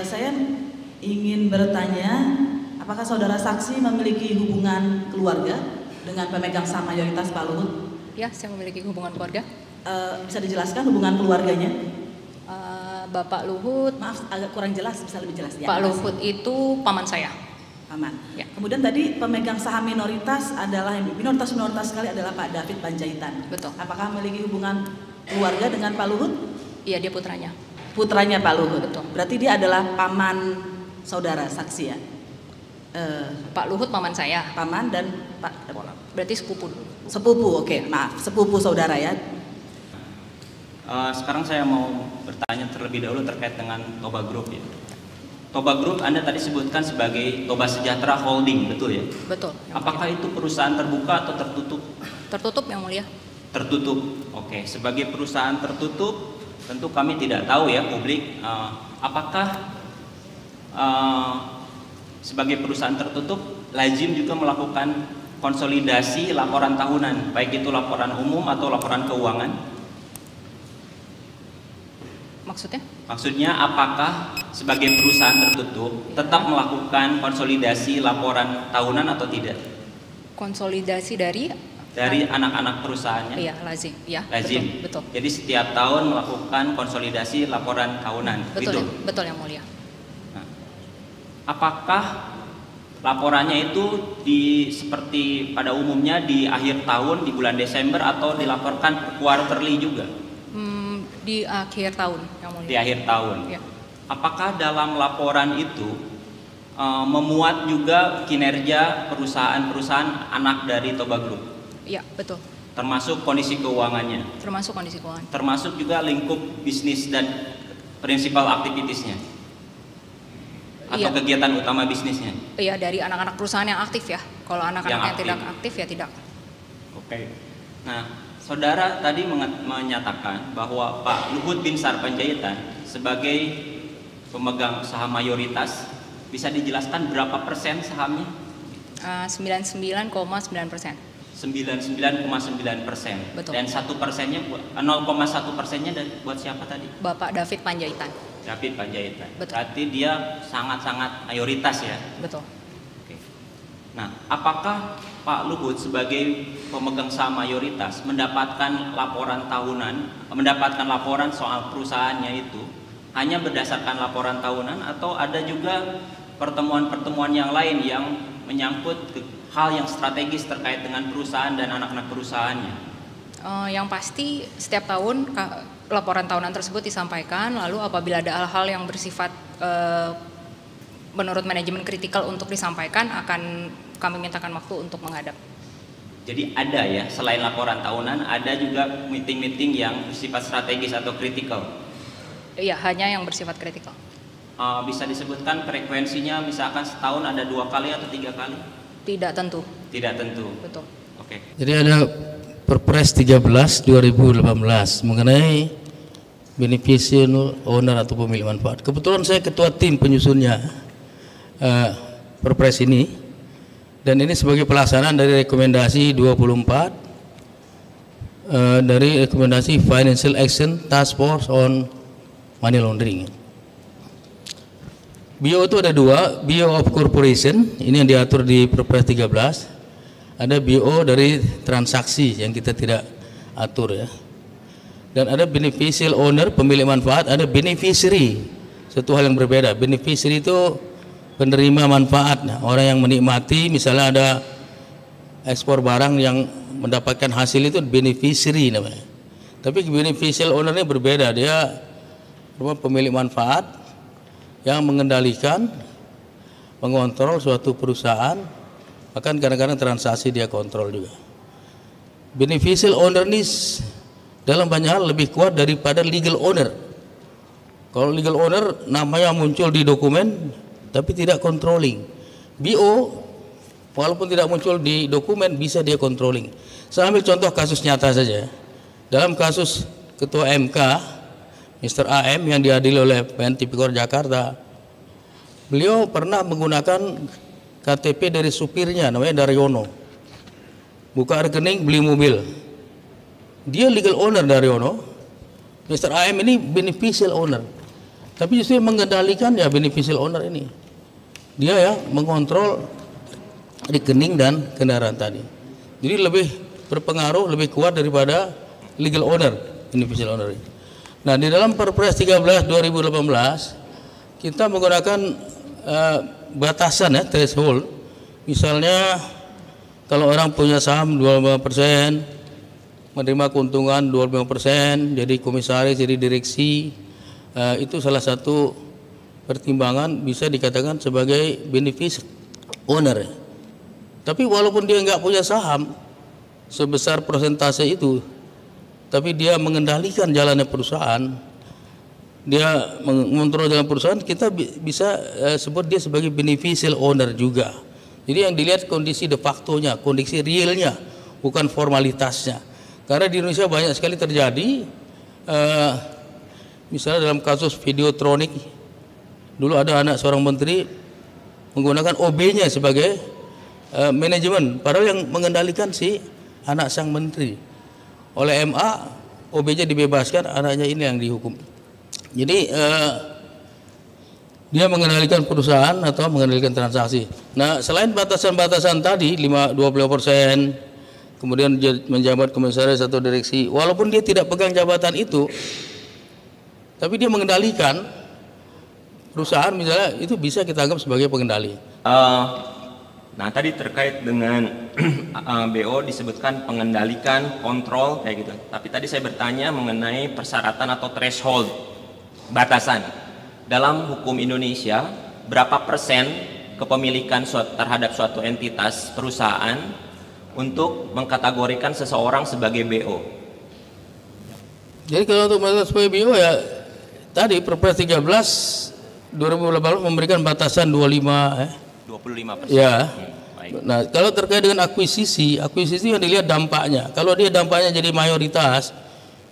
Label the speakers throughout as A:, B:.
A: Saya ingin bertanya, apakah saudara saksi memiliki hubungan keluarga dengan pemegang saham mayoritas Pak Luhut?
B: Ya, saya memiliki hubungan keluarga.
A: Bisa dijelaskan hubungan keluarganya?
B: Bapak Luhut,
A: Maaf, agak kurang jelas, bisa lebih jelas ya?
B: Pak Luhut itu paman saya.
A: Paman.
B: Ya.
A: Kemudian tadi pemegang saham minoritas sekali adalah Pak David Panjaitan.
B: Betul.
A: Apakah memiliki hubungan keluarga dengan Pak Luhut?
B: Iya, dia putranya.
A: Putranya Pak Luhut.
B: Betul.
A: Berarti dia adalah paman saudara saksi ya?
B: Pak Luhut paman saya.
A: Paman dan Pak
B: Berarti sepupu.
A: sepupu, oke, maaf, sepupu saudara ya.
C: Sekarang saya mau bertanya terlebih dahulu terkait dengan Toba Group ya. Toba Group Anda tadi sebutkan sebagai Toba Sejahtera Holding, betul ya?
B: Betul.
C: Apakah itu perusahaan terbuka atau tertutup?
B: Tertutup, Yang Mulia.
C: Tertutup. Oke, sebagai perusahaan tertutup, tentu kami tidak tahu ya publik. Apakah sebagai perusahaan tertutup, lazim juga melakukan konsolidasi laporan tahunan, baik itu laporan umum atau laporan keuangan?
B: Maksudnya?
C: Maksudnya apakah sebagai perusahaan tertutup tetap melakukan konsolidasi laporan tahunan atau tidak?
B: Konsolidasi dari
C: anak-anak perusahaannya?
B: Iya, lazim. Ya,
C: Lazim.
B: Betul.
C: Jadi setiap tahun melakukan konsolidasi laporan tahunan.
B: Betul.
C: Gitu?
B: Betul, Yang Mulia.
C: Nah, apakah laporannya itu seperti pada umumnya di akhir tahun di bulan Desember atau dilaporkan quarterly juga?
B: Di akhir tahun, Yang Mulia.
C: Di akhir tahun.
B: Ya.
C: Apakah dalam laporan itu memuat juga kinerja perusahaan-perusahaan anak dari Toba Group?
B: Iya, betul.
C: Termasuk kondisi keuangannya?
B: Termasuk kondisi keuangan.
C: Termasuk juga lingkup bisnis dan prinsipal aktivitasnya? Atau
B: Iya.
C: kegiatan utama bisnisnya?
B: Iya, dari anak-anak perusahaan yang aktif ya. Kalau anak-anak yang tidak aktif ya tidak.
C: Oke. Nah, saudara tadi menyatakan bahwa Pak Luhut Binsar Panjaitan sebagai pemegang saham mayoritas, bisa dijelaskan berapa persen sahamnya?
B: 99,9%.
C: 99,9%.
B: Betul.
C: Dan 1%-nya 0,1%-nya buat siapa tadi?
B: Bapak David Panjaitan.
C: David Panjaitan.
B: Betul.
C: Berarti dia sangat-sangat mayoritas ya.
B: Betul.
C: Oke. Nah, apakah Pak Luhut sebagai pemegang saham mayoritas mendapatkan laporan soal perusahaannya itu hanya berdasarkan laporan tahunan atau ada juga pertemuan-pertemuan yang lain yang menyangkut hal yang strategis terkait dengan perusahaan dan anak-anak perusahaannya?
B: Yang pasti setiap tahun laporan tahunan tersebut disampaikan, lalu apabila ada hal-hal yang bersifat menurut manajemen kritikal untuk disampaikan, akan kami mintakan waktu untuk menghadap.
C: Jadi ada ya, selain laporan tahunan, ada juga meeting-meeting yang bersifat strategis atau kritikal?
B: Iya, hanya yang bersifat kritikal.
C: Bisa disebutkan frekuensinya, misalkan setahun ada 2 kali atau 3 kali?
B: Tidak tentu.
C: Tidak tentu.
B: Betul.
C: Oke.
D: Jadi ada Perpres 13 2018 mengenai beneficial owner atau pemilik manfaat. Kebetulan saya ketua tim penyusunnya Perpres ini, dan ini sebagai pelaksanaan dari rekomendasi 24 dari rekomendasi Financial Action Task Force on Money Laundering. BO itu ada 2, BO of Corporation, ini yang diatur di Perpres 13. Ada BO dari transaksi yang kita tidak atur ya. Dan ada beneficial owner, pemilik manfaat, ada beneficiary. Satu hal yang berbeda. Beneficiary itu penerima manfaat. Nah, orang yang menikmati, misalnya ada ekspor barang yang mendapatkan hasil itu beneficiary namanya. Tapi beneficial owner-nya berbeda. Dia pemilik manfaat yang mengendalikan, mengontrol suatu perusahaan. Bahkan kadang-kadang transaksi dia kontrol juga. Beneficial owner ini dalam banyak hal lebih kuat daripada legal owner. Kalau legal owner namanya muncul di dokumen tapi tidak controlling. BO walaupun tidak muncul di dokumen bisa dia controlling. Saya ambil contoh kasus nyata saja. Dalam kasus Ketua MK Mr. AM yang diadili oleh PN Tipikor Jakarta, beliau pernah menggunakan KTP dari supirnya namanya Daryono, buka rekening beli mobil. Dia legal owner Daryono, Mr. AM ini beneficial owner. Tapi justru yang mengendalikan ya beneficial owner ini. Dia ya mengontrol rekening dan kendaraan tadi. Jadi lebih berpengaruh, lebih kuat daripada legal owner, beneficial owner ini. Nah, di dalam Perpres 13 2018 kita menggunakan batasan ya, threshold. Misalnya kalau orang punya saham 25%, menerima keuntungan 25%, jadi komisaris, jadi direksi, itu salah satu pertimbangan bisa dikatakan sebagai beneficial owner. Tapi walaupun dia nggak punya saham sebesar persentase itu, tapi dia mengendalikan jalannya perusahaan, dia mengontrol jalan perusahaan, kita bisa sebut dia sebagai beneficial owner juga. Jadi yang dilihat kondisi de factonya, kondisi realnya, bukan formalitasnya. Karena di Indonesia banyak sekali terjadi, misalnya dalam kasus Videotronic, dulu ada anak seorang menteri menggunakan OB-nya sebagai manajemen, padahal yang mengendalikan si anak sang menteri. Oleh MA, OB-nya dibebaskan, anaknya ini yang dihukum. Jadi dia mengendalikan perusahaan atau mengendalikan transaksi. Nah, selain batasan-batasan tadi 25%, kemudian menjabat komisaris atau direksi, walaupun dia tidak pegang jabatan itu, tapi dia mengendalikan perusahaan misalnya, itu bisa kita anggap sebagai pengendali.
C: Nah, tadi terkait dengan BO disebutkan pengendalikan, kontrol kayak gitu. Tapi tadi saya bertanya mengenai persyaratan atau threshold, batasan. Dalam hukum Indonesia, berapa persen kepemilikan terhadap suatu entitas perusahaan untuk mengkategorikan seseorang sebagai BO?
D: Jadi kalau untuk masalah sebagai BO ya, tadi Perpres 13 2018 memberikan batasan 25%. Ya.
C: Baik.
D: Nah, kalau terkait dengan akuisisi yang dilihat dampaknya. Kalau dia dampaknya jadi mayoritas,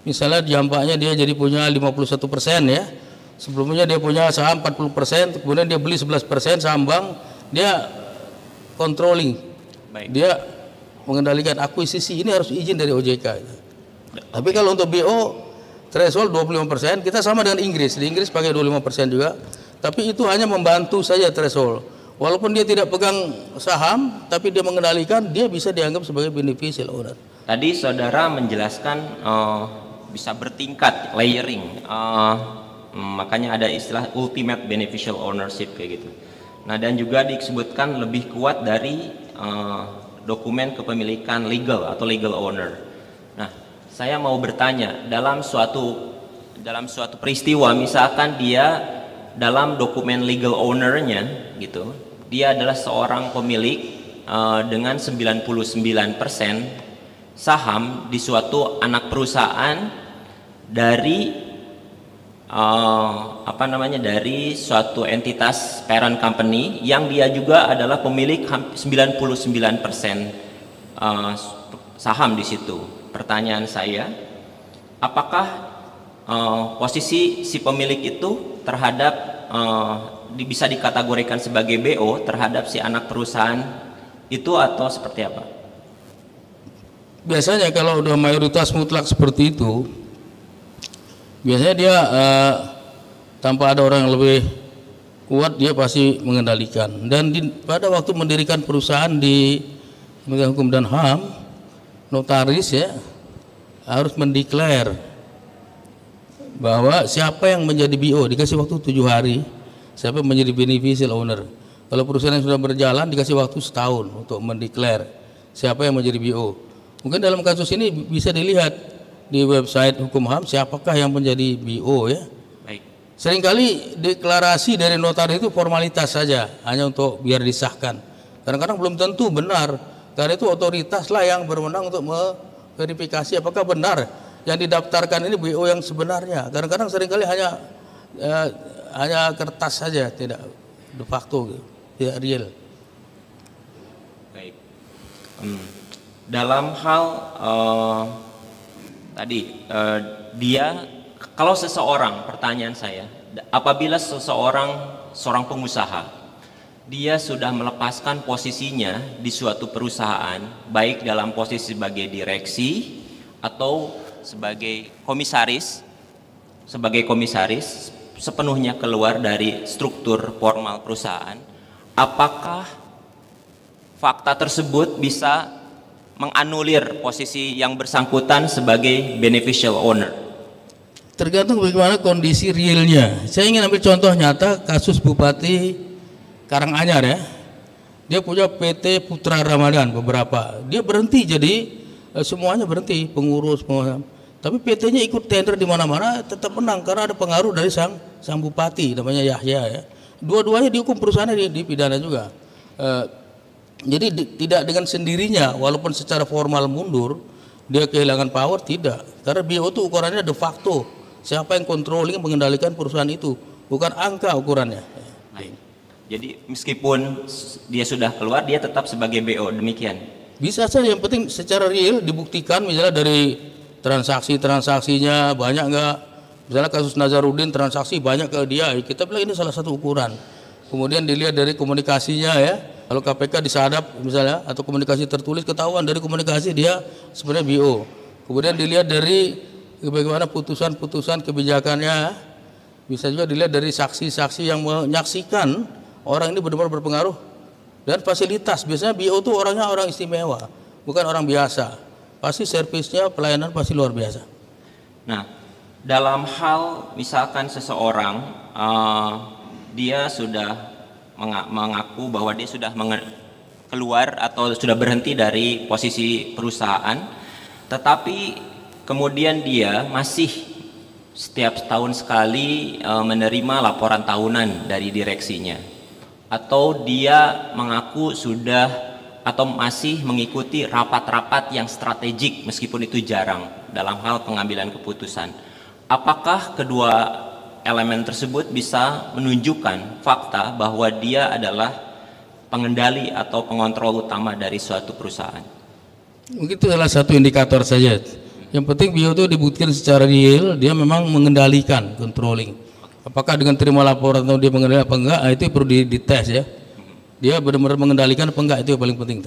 D: misalnya dampaknya dia jadi punya 51% ya. Sebelumnya dia punya saham 40%, kemudian dia beli 11% saham bank, dia controlling.
C: Baik.
D: Dia mengendalikan akuisisi, ini harus izin dari OJK. Tapi kalau untuk BO threshold 25%, kita sama dengan Inggris. Di Inggris pakai 25% juga. Tapi itu hanya membantu saja threshold. Walaupun dia tidak pegang saham, tapi dia mengendalikan, dia bisa dianggap sebagai beneficial owner.
C: Tadi saudara menjelaskan bisa bertingkat, layering. Makanya ada istilah ultimate beneficial ownership kayak gitu. Nah, dan juga disebutkan lebih kuat dari dokumen kepemilikan legal atau legal owner. Nah, saya mau bertanya, dalam suatu peristiwa, misalkan dia dalam dokumen legal ownernya gitu, dia adalah seorang pemilik dengan 99% saham di suatu anak perusahaan dari dari suatu entitas parent company yang dia juga adalah pemilik 99% saham di situ. Pertanyaan saya, apakah posisi si pemilik itu terhadap bisa dikategorikan sebagai BO terhadap si anak perusahaan itu atau seperti apa?
D: Biasanya kalau udah mayoritas mutlak seperti itu, biasanya dia tanpa ada orang yang lebih kuat, dia pasti mengendalikan. Dan pada waktu mendirikan perusahaan di Kementerian Hukum dan HAM, notaris ya harus mendeklar bahwa siapa yang menjadi BO, dikasih waktu 7 hari, siapa yang menjadi beneficial owner. Kalau perusahaan yang sudah berjalan dikasih waktu setahun untuk mendeklar siapa yang menjadi BO. Mungkin dalam kasus ini bisa dilihat di website Hukum HAM siapakah yang menjadi BO ya.
C: Baik.
D: Seringkali deklarasi dari notaris itu formalitas saja, hanya untuk biar disahkan. Kadang-kadang belum tentu benar, karena itu otoritas lah yang berwenang untuk verifikasi apakah benar yang didaftarkan ini BO yang sebenarnya. Kadang-kadang seringkali hanya kertas saja, tidak de facto, tidak real.
C: Baik. Dalam hal dia, kalau seseorang, pertanyaan saya, apabila seorang pengusaha dia sudah melepaskan posisinya di suatu perusahaan, baik dalam posisi sebagai direksi atau sebagai komisaris, sepenuhnya keluar dari struktur formal perusahaan, apakah fakta tersebut bisa menganulir posisi yang bersangkutan sebagai beneficial owner?
D: Tergantung bagaimana kondisi realnya. Saya ingin ambil contoh nyata kasus Bupati Karanganyar ya. Dia punya PT Putra Ramadan beberapa. Dia berhenti jadi semuanya berhenti, pengurus semua. Tapi PT-nya ikut tender di mana-mana tetap menang karena ada pengaruh dari sang bupati namanya Yahya ya. Dua-duanya dihukum perusahaannya dipidana juga. Jadi tidak dengan sendirinya walaupun secara formal mundur dia kehilangan power, tidak. Karena BO itu ukurannya de facto. Siapa yang controlling mengendalikan perusahaan itu, bukan angka ukurannya.
C: Baik. Jadi meskipun dia sudah keluar, dia tetap sebagai BO, demikian?
D: Bisa saja, yang penting secara real dibuktikan misalnya dari transaksinya banyak enggak. Misalnya kasus Nazarudin transaksi banyak ke dia, kita bilang ini salah satu ukuran. Kemudian dilihat dari komunikasinya ya. Kalau KPK disadap misalnya atau komunikasi tertulis, ketahuan dari komunikasi dia sebenarnya BO. Kemudian dilihat dari bagaimana putusan-putusan kebijakannya. Bisa juga dilihat dari saksi-saksi yang menyaksikan orang ini benar-benar berpengaruh dan fasilitas. Biasanya BO itu orangnya orang istimewa, bukan orang biasa. Pasti servisnya, pelayanan pasti luar biasa.
C: Nah, dalam hal misalkan seseorang dia sudah mengaku bahwa dia sudah keluar atau sudah berhenti dari posisi perusahaan, tetapi kemudian dia masih setiap tahun sekali menerima laporan tahunan dari direksinya, atau dia mengaku sudah atau masih mengikuti rapat-rapat yang strategik meskipun itu jarang dalam hal pengambilan keputusan. Apakah kedua elemen tersebut bisa menunjukkan fakta bahwa dia adalah pengendali atau pengontrol utama dari suatu perusahaan?
D: Mungkin itu salah satu indikator saja. Yang penting BO itu dibuktikan secara real, dia memang mengendalikan, controlling. Apakah dengan terima laporan atau dia mengendalikan apa enggak, itu perlu dites ya. Dia benar-benar mengendalikan apa enggak, itu yang paling penting.